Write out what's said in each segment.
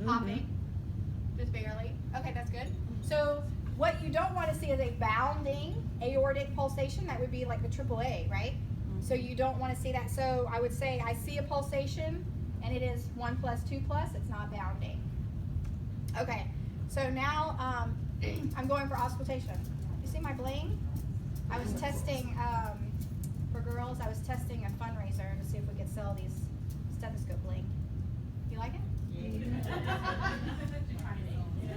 Popping. Just barely. Okay, that's good. So what you don't want to see is a bounding aortic pulsation. That would be like the AAA, right? So you don't want to see that. So I would say I see a pulsation and it is 1 plus 2 plus. It's not bounding. Okay, so now I'm going for auscultation. You see my bling? I was testing, for girls, I was testing a fundraiser to see if we could sell these stethoscope bling. You like it?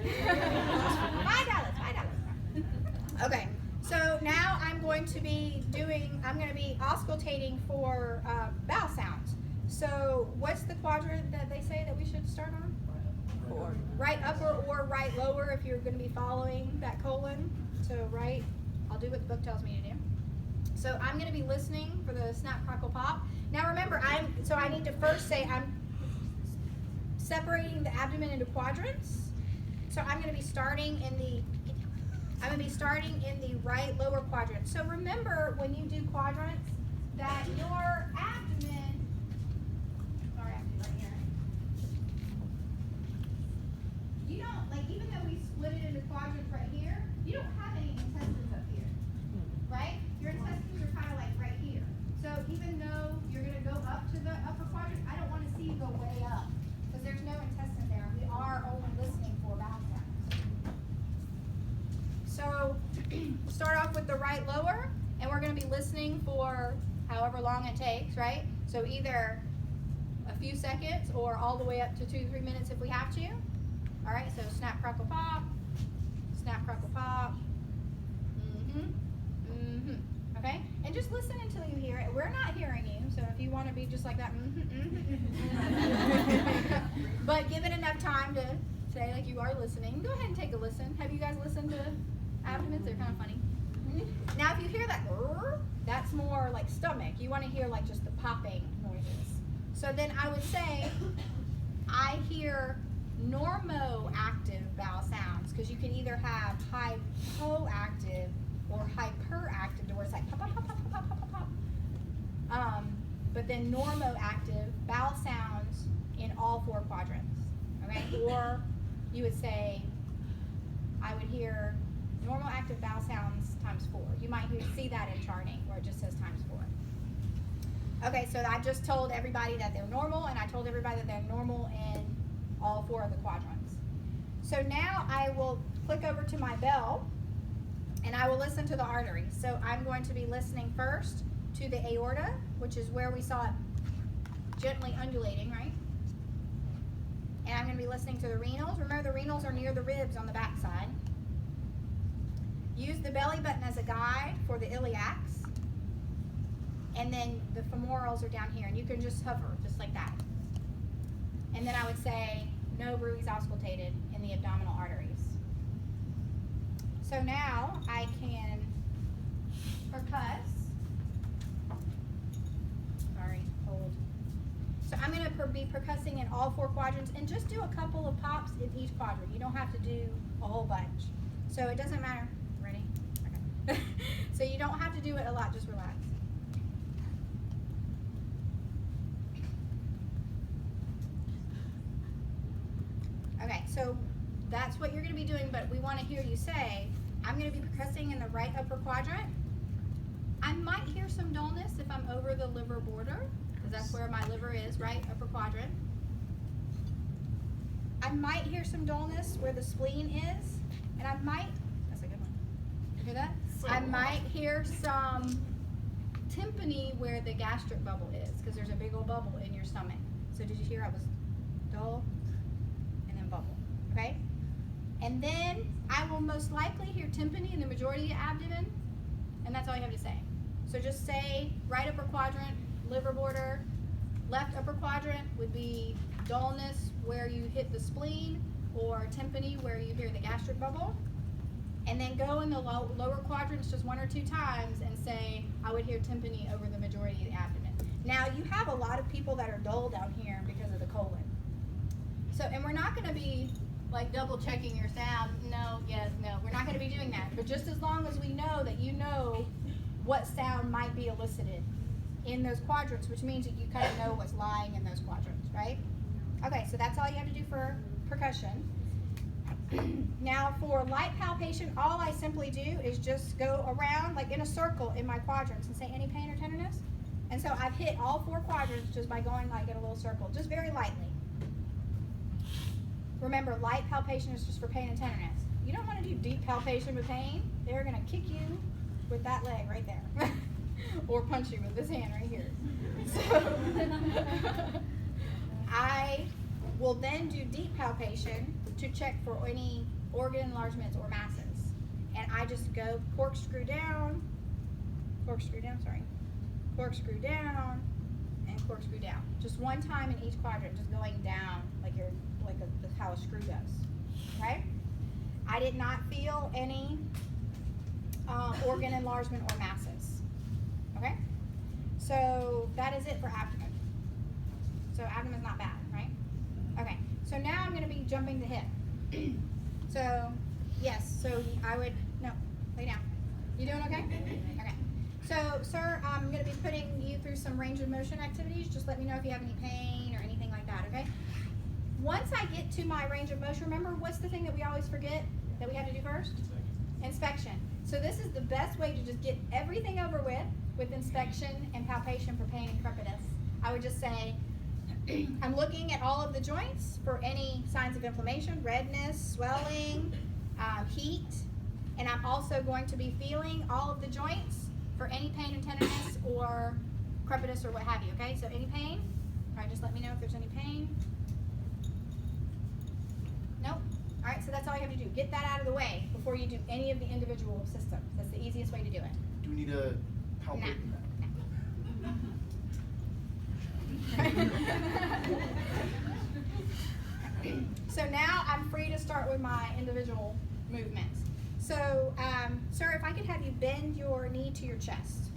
$5. Okay, so now I'm going to be auscultating for vowel sounds. So what's the quadrant that they say that we should start on? Right upper or right lower if you're going to be following that colon. So right, I'll do what the book tells me to do. So I'm going to be listening for the snap, crackle, pop. Now remember, I need to first say I'm separating the abdomen into quadrants. So I'm going to be starting in the right lower quadrant. So remember when you do quadrants that your abdomen, sorry, I have to do right here. You don't, like, even though we split it into quadrants right here, you don't have any intestines up here, right? Your intestines are kind of like right here. So even though you're going to go up to the upper quadrant, I don't want to see you go way up because there's no intestine there. We are only listening for vowel sounds. So start off with the right lower, and we're going to be listening for however long it takes, right? So either a few seconds or all the way up to 2 to 3 minutes if we have to. All right, so snap, crackle, pop, snap, crackle, pop. Okay, and just listen until you hear it. We're not hearing you, so if you want to be just like that, but give it enough time to say like you are listening. Go ahead and take a listen. Have you guys listened to abdomens? They're kind of funny. Now, if you hear that, that's more like stomach. You want to hear like just the popping noises. So then I would say I hear normoactive vowel sounds because you can either have hypoactive or hyperactive, to where it's like pop, pop, pop, pop, pop, pop, pop, pop. But then normoactive vowel sounds in all 4 quadrants. Okay, or you would say I would hear normal active vowel sounds times 4. You might see that in charting where it just says times 4. Okay, so I just told everybody that they're normal, and I told everybody that they're normal in all 4 of the quadrants. So now I will click over to my bell, and I will listen to the arteries. So I'm going to be listening first to the aorta, which is where we saw it gently undulating, right? And I'm going to be listening to the renals. Remember, the renals are near the ribs on the back side. Use the belly button as a guide for the iliacs. And then the femorals are down here, and you can just hover, just like that. And then I would say, no bruits auscultated in the abdominal arteries. So now I can percuss. Sorry, hold. So I'm going to be percussing in all 4 quadrants, and just do a couple of pops in each quadrant. You don't have to do a whole bunch. So it doesn't matter. Ready? Okay. So you don't have to do it a lot, just relax. Okay, so that's what you're going to be doing, but we want to hear you say, I'm going to be percussing in the right upper quadrant. I might hear some dullness if I'm over the liver border, because that's where my liver is, right? Upper quadrant. I might hear some dullness where the spleen is, and I might, that's a good one. You hear that? I might hear some tympany where the gastric bubble is, because there's a big old bubble in your stomach. So did you hear I was dull and then bubble, okay? And then I will most likely hear tympany in the majority of the abdomen, and that's all you have to say. So just say right upper quadrant, liver border. Left upper quadrant would be dullness where you hit the spleen, or tympany where you hear the gastric bubble. And then go in the lower quadrants just 1 or 2 times and say, I would hear tympany over the majority of the abdomen. Now you have a lot of people that are dull down here because of the colon. So, and we're not going to be like double checking your sound. No, yes, no. We're not going to be doing that. But just as long as we know that you know what sound might be elicited in those quadrants, which means that you kind of know what's lying in those quadrants, right? Okay, so that's all you have to do for percussion. percussion. Now for light palpation, all I simply do is just go around like in a circle in my quadrants and say any pain or tenderness. And so I've hit all 4 quadrants just by going like in a little circle, just very lightly. Remember, light palpation is just for pain and tenderness. You don't want to do deep palpation with pain. They're going to kick you with that leg right there. Or punch you with this hand right here. So I will then do deep palpation to check for any organ enlargements or masses. And I just go corkscrew down, corkscrew down, and corkscrew down. Just one time in each quadrant, just going down like how a screw does. Okay? I did not feel any organ enlargement or masses. Okay? So that is it for abdomen. So abdomen's not bad, right? Okay. So now I'm going to be jumping the hip. So, yes, so I would, no, lay down. You doing okay? Okay. So, sir, I'm going to be putting you through some range of motion activities. Just let me know if you have any pain or anything like that, okay? Once I get to my range of motion, remember, what's the thing that we always forget that we have to do first? Inspection. So this is the best way to just get everything over with inspection and palpation for pain and crepitus. I would just say, I'm looking at all of the joints for any signs of inflammation, redness, swelling, heat, and I'm also going to be feeling all of the joints for any pain and tenderness or crepitus or what have you, okay? So any pain? All right, just let me know if there's any pain. Nope. All right, so that's all you have to do. Get that out of the way before you do any of the individual systems. That's the easiest way to do it. Do we need to palpate that? So now I'm free to start with my individual movements. So, sir, if I could have you bend your knee to your chest.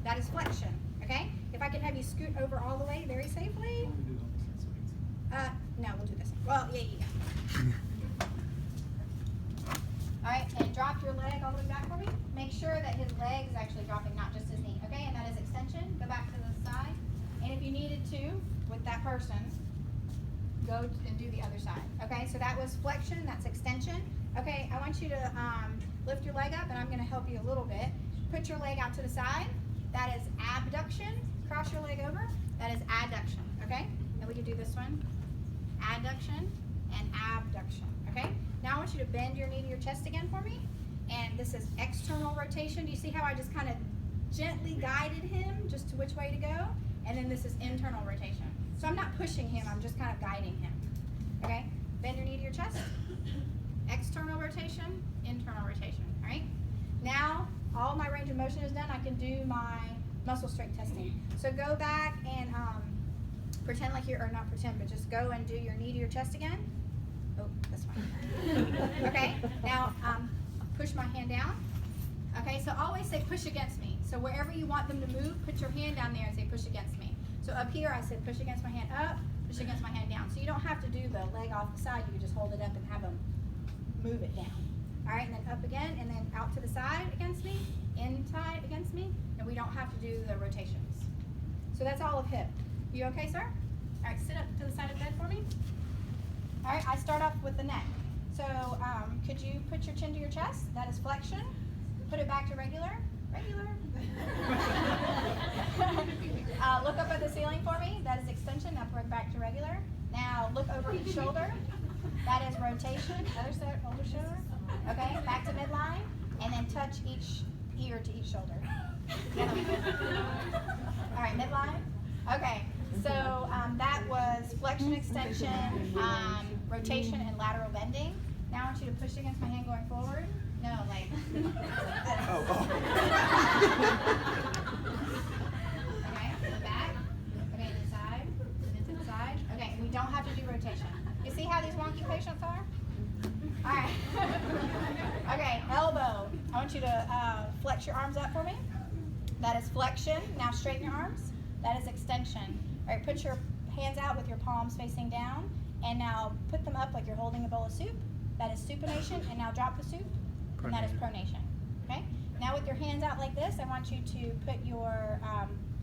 That is flexion, okay? If I could have you scoot over all the way very safely. No, we'll do this one. Well, yeah. All right, and drop your leg all the way back for me. Make sure that his leg is actually dropping, not just his knee, okay? And that is extension. Go back to the side. And if you needed to, with that person, go and do the other side. Okay, so that was flexion, that's extension. Okay, I want you to lift your leg up, and I'm going to help you a little bit. Put your leg out to the side. That is abduction. Cross your leg over. That is adduction. Okay, and we can do this one. Adduction and abduction. Okay, now I want you to bend your knee to your chest again for me. And this is external rotation. Do you see how I just kind of gently guided him just to which way to go? And then this is internal rotation. So I'm not pushing him, I'm just kind of guiding him. Okay? Bend your knee to your chest. External rotation, internal rotation. All right? Now, all my range of motion is done. I can do my muscle strength testing. So go back and pretend like you're, or not pretend, but just go and do your knee to your chest again. Oh, this one. Okay? Now, push my hand down. Okay, so always say push against me. So wherever you want them to move, put your hand down there and say push against me. So up here I said push against my hand up, push against my hand down. So you don't have to do the leg off the side, you can just hold it up and have them move it down. All right, and then up again, and then out to the side against me, inside against me, and we don't have to do the rotations. So that's all of hip. You okay, sir? All right, sit up to the side of the bed for me. All right, I start off with the neck. So could you put your chin to your chest? That is flexion. Put it back to regular. Look up at the ceiling for me. That is extension. Now put it back to regular. Now look over each shoulder. That is rotation. Other side, older shoulder. Okay, back to midline. And then touch each ear to each shoulder. All right, midline. Okay, so that was flexion, extension, rotation, and lateral bending. Now I want you to push against my hand going forward. No, like. Okay, to the back. Okay, to the side. And then to the side. Okay, we don't have to do rotation. You see how these wonky patients are? All right. Okay, elbow. I want you to flex your arms up for me. That is flexion. Now straighten your arms. That is extension. All right, put your hands out with your palms facing down. And now put them up like you're holding a bowl of soup. That is supination. And now drop the soup. And that is pronation. Okay? Now with your hands out like this, I want you to put your,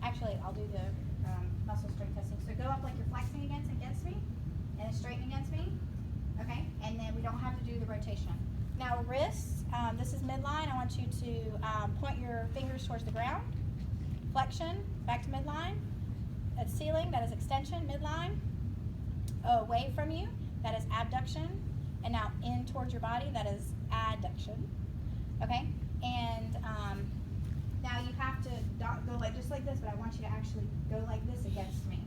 actually I'll do the muscle strength testing. So go up like you're flexing against me, and then straighten against me. now wrists, this is midline. I want you to point your fingers towards the ground. Flexion, back to midline. That's ceiling, that is extension, midline. Away from you, that is abduction. And now in towards your body, that is adduction. Okay? And now you have to go like just like this, but I want you to actually go like this against me.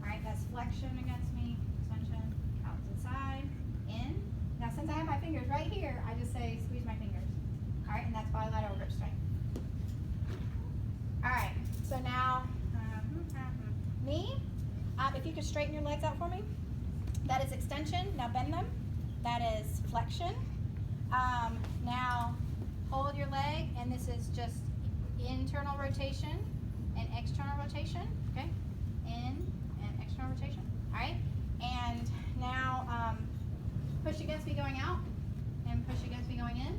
Alright, that's flexion against me, extension, out to the side, in. Now since I have my fingers right here, I just say squeeze my fingers. Alright, and that's bilateral grip strength. Alright, so now knee. If you could straighten your legs out for me. That is extension. Now bend them. That is flexion. Now hold your leg, and this is just internal rotation and external rotation. Okay, in and external rotation. All right, and now push against me going out, and push against me going in.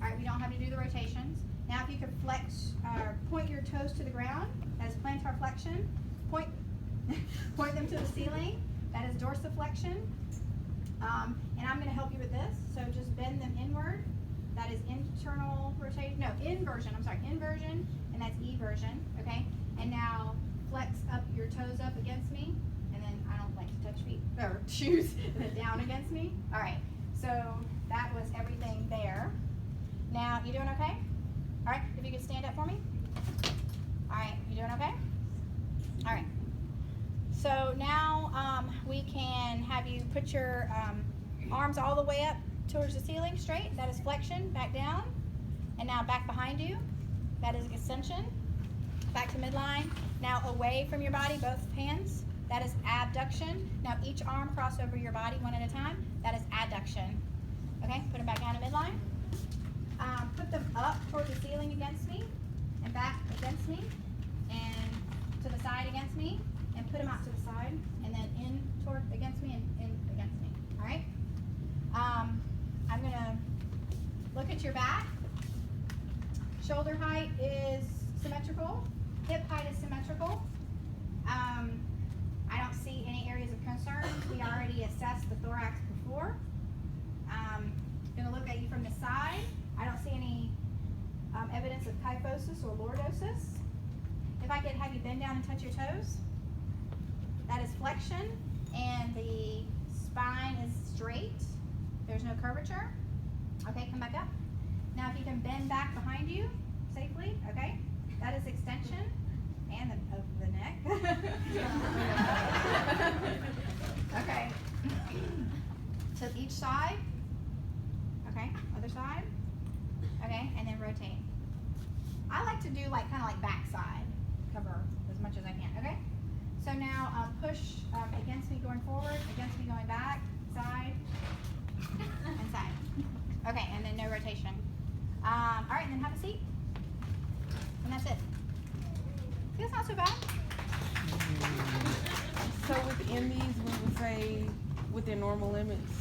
All right, we don't have to do the rotations. Now, if you could flex, point your toes to the ground. That is plantar flexion. Point them to the ceiling. That is dorsiflexion. And I'm going to help you with this. So just bend them inward. That is internal rotation. No, inversion. I'm sorry, inversion. And that's eversion. Okay. And now flex up your toes up against me. And then I don't like to touch feet or shoes. And then down against me. All right. So that was everything there. Now, you doing okay? All right. If you could stand up for me. All right. You doing okay? All right. So now we can have you put your arms all the way up towards the ceiling, straight. That is flexion, back down. And now back behind you. That is extension. Back to midline. Now away from your body, both hands. That is abduction. Now each arm cross over your body one at a time. That is adduction. Okay, put them back down to midline. Put them up toward the ceiling against me. And back against me. And to the side against me. And put them out to the side, and then in toward against me and in against me. All right. I'm gonna look at your back. Shoulder height is symmetrical. Hip height is symmetrical. I don't see any areas of concern. We already assessed the thorax before. Gonna look at you from the side. I don't see any evidence of kyphosis or lordosis. If I could have you bend down and touch your toes. That is flexion, and the spine is straight. There's no curvature. Okay, come back up. Now if you can bend back behind you safely, okay? That is extension, and the neck. Okay. To each side. Okay, other side. Okay, and then rotate. I like to do like kind of like back side. Cover as much as I can, okay? So now push against me going forward, against me going back, side, and side. Okay, and then no rotation. All right, and then have a seat. And that's it. See, that's not so bad. So within these, we would say within normal limits.